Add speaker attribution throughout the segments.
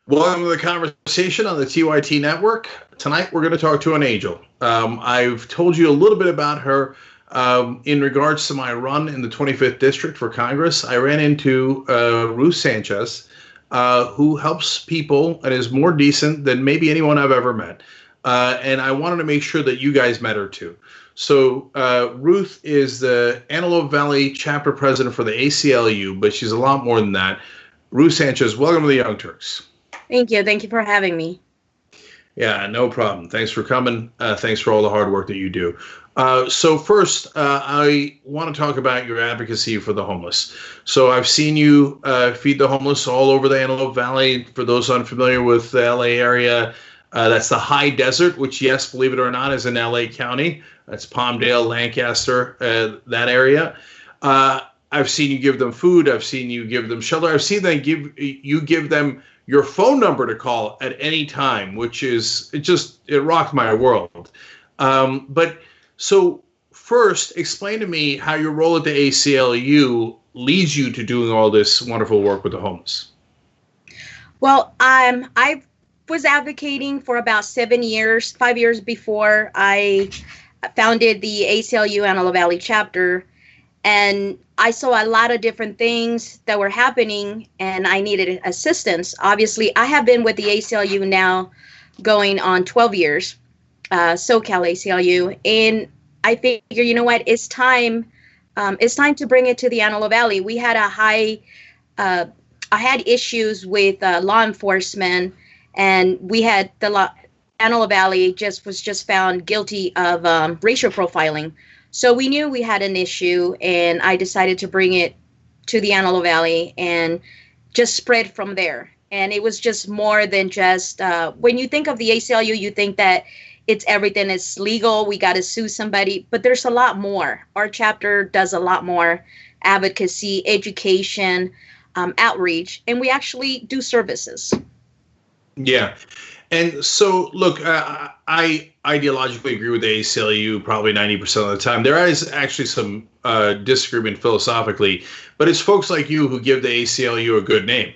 Speaker 1: Welcome to the conversation on the TYT network. Tonight, we're going to talk to an angel. I've told you a little bit about her in regards to my run in the 25th District for Congress. I ran into Ruth Sanchez, who helps people and is more decent than maybe anyone I've ever met. And I wanted to make sure that you guys met her too. So Ruth is the Antelope Valley chapter president for the ACLU, but she's a lot more than that. Ruth Sanchez, welcome to the Young Turks.
Speaker 2: Thank you. Thank you for having me.
Speaker 1: Yeah, no problem. Thanks for coming. Thanks for all the hard work that you do. So first, I want to talk about your advocacy for the homeless. So I've seen you feed the homeless all over the Antelope Valley. For those unfamiliar with the LA area, that's the high desert, which, yes, believe it or not, is in LA County. That's Palmdale, Lancaster, that area. I've seen you give them food. I've seen you give them shelter. I've seen them give them your phone number to call at any time, which is, it rocked my world. But so first, explain to me how your role at the ACLU leads you to doing all this wonderful work with the homeless.
Speaker 2: Well, I was advocating for about 7 years, 5 years before I founded the ACLU Antelope Valley chapter. And I saw a lot of different things that were happening, and I needed assistance. Obviously, I have been with the ACLU now going on 12 years, SoCal ACLU. And I figure, you know what, it's time to bring it to the Antelope Valley. We had I had issues with law enforcement, and we had Antelope Valley was just found guilty of racial profiling. So we knew we had an issue, and I decided to bring it to the Antelope Valley and just spread from there. And it was just more than just, when you think of the ACLU, you think that everything is legal, we got to sue somebody, but there's a lot more. Our chapter does a lot more: advocacy, education, outreach, and we actually do services. Yeah.
Speaker 1: And so, look, I ideologically agree with the ACLU probably 90% of the time. There is actually some disagreement philosophically, but it's folks like you who give the ACLU a good name.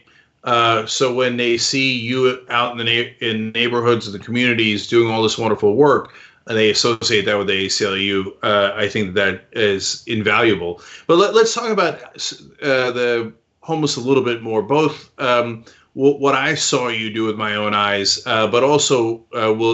Speaker 1: So when they see you out in neighborhoods and the communities doing all this wonderful work, and they associate that with the ACLU, I think that is invaluable. But let's talk about the homeless a little bit more, both what I saw you do with my own eyes, but also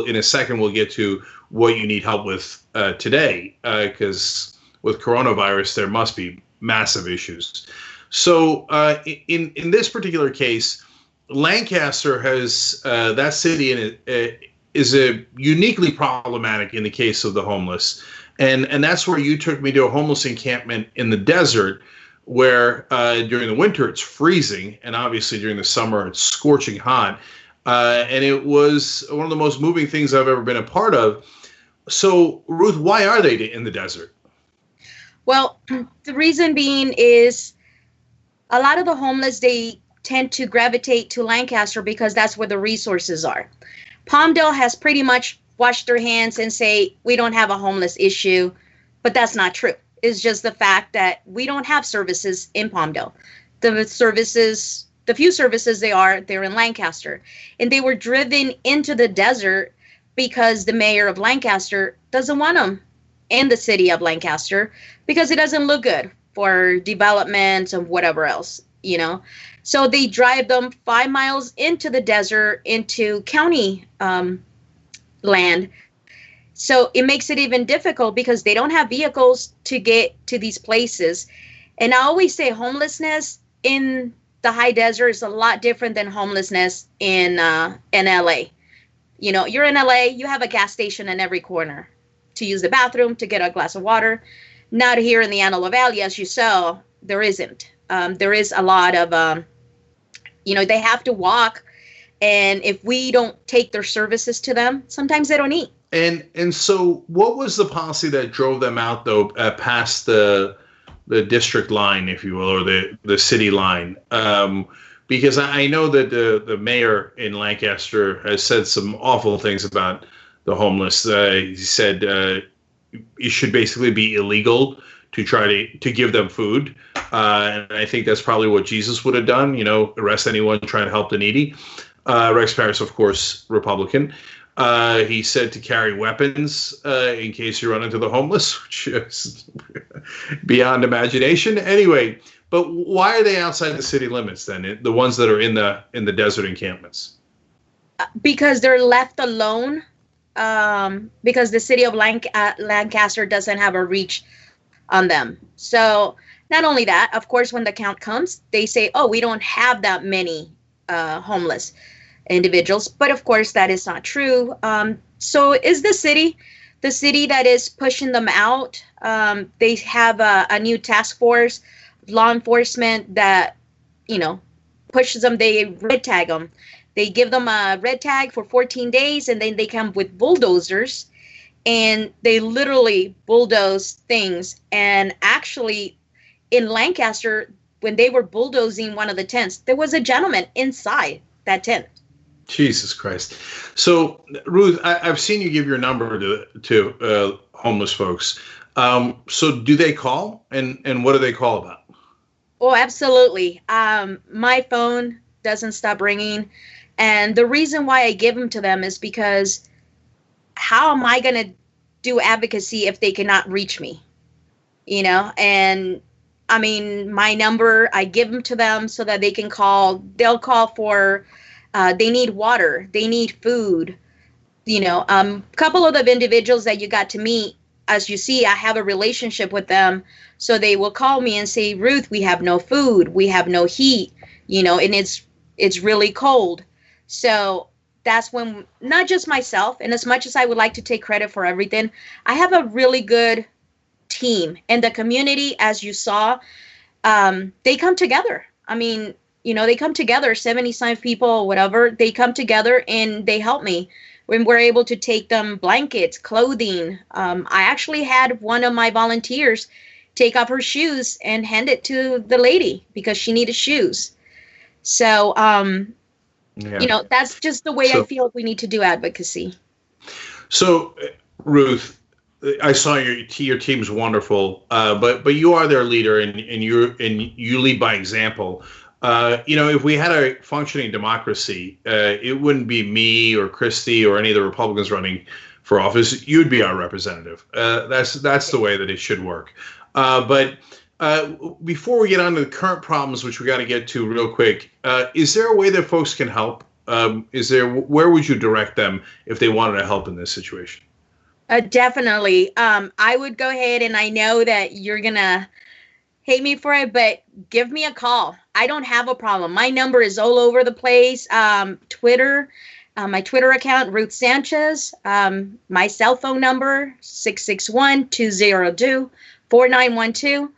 Speaker 1: in a second we'll get to what you need help with today, because with coronavirus there must be massive issues. So in this particular case, Lancaster has that city is a uniquely problematic in the case of the homeless, and that's where you took me to a homeless encampment in the desert, where during the winter it's freezing, and obviously during the summer it's scorching hot. And it was one of the most moving things I've ever been a part of. So, Ruth, why are they in the desert?
Speaker 2: Well, the reason being is a lot of the homeless, they tend to gravitate to Lancaster because that's where the resources are. Palmdale has pretty much washed their hands and say, we don't have a homeless issue, but that's not true. Is just the fact that we don't have services in Palmdale. The few services they're in Lancaster. And they were driven into the desert because the mayor of Lancaster doesn't want them in the city of Lancaster because it doesn't look good for development and whatever else, you know. So they drive them 5 miles into the desert, into county land. So it makes it even difficult because they don't have vehicles to get to these places. And I always say homelessness in the high desert is a lot different than homelessness in LA. You know, you're in LA, you have a gas station in every corner to use the bathroom, to get a glass of water. Not here in the Antelope Valley, as you saw, there isn't. There is a lot of, they have to walk. And if we don't take their services to them, sometimes they don't eat.
Speaker 1: And so what was the policy that drove them out, though, past the district line, if you will, or the city line? Because I know that the mayor in Lancaster has said some awful things about the homeless. He said it should basically be illegal to try to give them food. And I think that's probably what Jesus would have done, arrest anyone trying to help the needy. Rex Parris, of course, Republican. He said to carry weapons in case you run into the homeless, which is beyond imagination. Anyway, but why are they outside the city limits then? The ones that are in the desert encampments?
Speaker 2: Because they're left alone. Because the city of Lancaster doesn't have a reach on them. So not only that, of course, when the count comes, they say, "Oh, we don't have that many homeless individuals," but of course that is not true. So is the city that is pushing them out. They have a new task force, law enforcement, that pushes them. They red tag them. They give them a red tag for 14 days, and then they come with bulldozers, and they literally bulldoze things. And actually, in Lancaster, when they were bulldozing one of the tents, there was a gentleman inside that tent.
Speaker 1: Jesus Christ. So, Ruth, I've seen you give your number to homeless folks. So do they call? And what do they call about?
Speaker 2: Oh, absolutely. My phone doesn't stop ringing. And the reason why I give them to them is because how am I going to do advocacy if they cannot reach me? And I mean, my number, I give them to them so that they can call. They'll call for they need water, they need food. Couple of the individuals that you got to meet, as you see, I have a relationship with them. So they will call me and say, "Ruth, we have no food, we have no heat, and it's really cold." So that's when, not just myself, and as much as I would like to take credit for everything, I have a really good team. And the community, as you saw, they come together. I mean, they come together, 75 people, whatever. They come together and they help me when we're able to take them blankets, clothing. I actually had one of my volunteers take off her shoes and hand it to the lady because she needed shoes. So, that's just the way I feel we need to do advocacy. So,
Speaker 1: Ruth, I saw your team's wonderful, but you are their leader, and you lead by example. If we had a functioning democracy, it wouldn't be me or Christie or any of the Republicans running for office. You'd be our representative. That's the way that it should work. But before we get on to the current problems, which we got to get to real quick, is there a way that folks can help? Where would you direct them if they wanted to help in this situation?
Speaker 2: Definitely. I would go ahead, and I know that you're going to hate me for it, but give me a call. I don't have a problem. My number is all over the place. Twitter, my Twitter account, Ruth Sanchez. My cell phone number, 661-202-4912.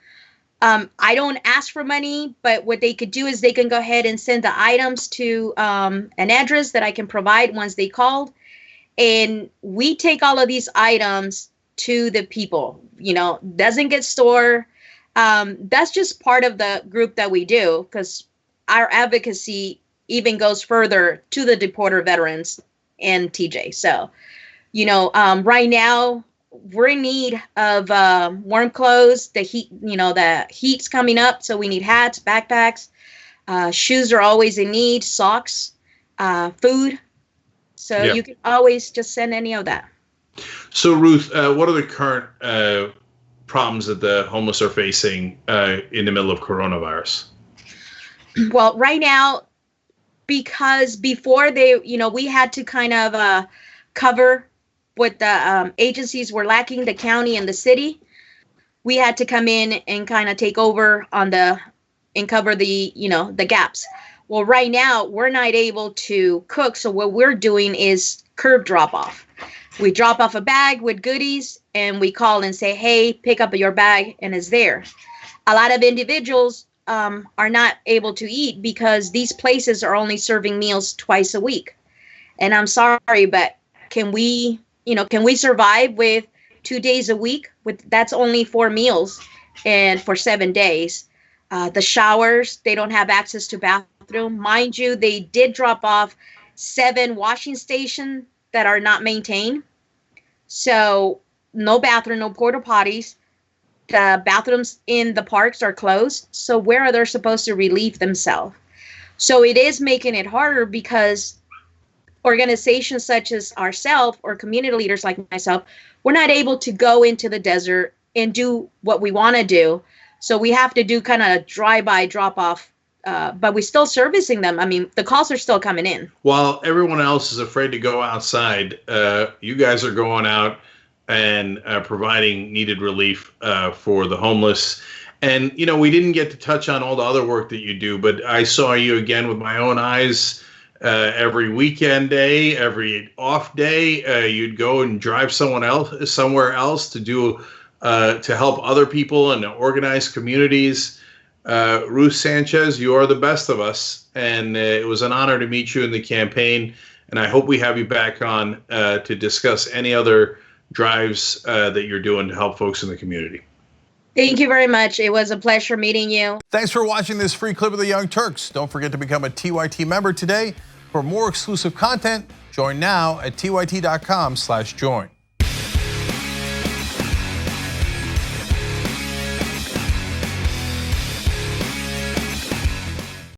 Speaker 2: I don't ask for money, but what they could do is they can go ahead and send the items to an address that I can provide once they called. And we take all of these items to the people, doesn't get stored. That's just part of the group that we do, because our advocacy even goes further to the deported veterans and TJ. So, right now we're in need of warm clothes. The heat's coming up, so we need hats, backpacks, shoes are always in need, socks, food. So You can always just send any of that.
Speaker 1: So Ruth, what are the current problems that the homeless are facing in the middle of coronavirus?
Speaker 2: Well, right now, because before we had to kind of cover what the agencies were lacking, the county and the city. We had to come in and kind of take over and cover the gaps. Well, right now we're not able to cook. So what we're doing is curb drop off. We drop off a bag with goodies and we call and say, "Hey, pick up your bag," and it's there. A lot of individuals are not able to eat because these places are only serving meals twice a week. And I'm sorry, but can we survive with 2 days a week? That's only 4 meals and for 7 days. The showers, they don't have access to bathroom. Mind you, they did drop off 7 washing stations that are not maintained. So no bathroom, no porta potties. The bathrooms in the parks are closed. So where are they supposed to relieve themselves? So it is making it harder because organizations such as ourselves or community leaders like myself, we're not able to go into the desert and do what we want to do. So we have to do kind of drive-by drop-off, but we're still servicing them. I mean, the calls are still coming in.
Speaker 1: While everyone else is afraid to go outside, you guys are going out and providing needed relief for the homeless. And, you know, we didn't get to touch on all the other work that you do, but I saw you again with my own eyes every weekend day, every off day. You'd go and drive somewhere else to do to help other people and organize communities. Ruth Sanchez, you are the best of us, and it was an honor to meet you in the campaign. And I hope we have you back on to discuss any other drives that you're doing to help folks in the community.
Speaker 2: Thank you very much. It was a pleasure meeting you.
Speaker 3: Thanks for watching this free clip of the Young Turks. Don't forget to become a TYT member today. For more exclusive content, join now at tyt.com/join.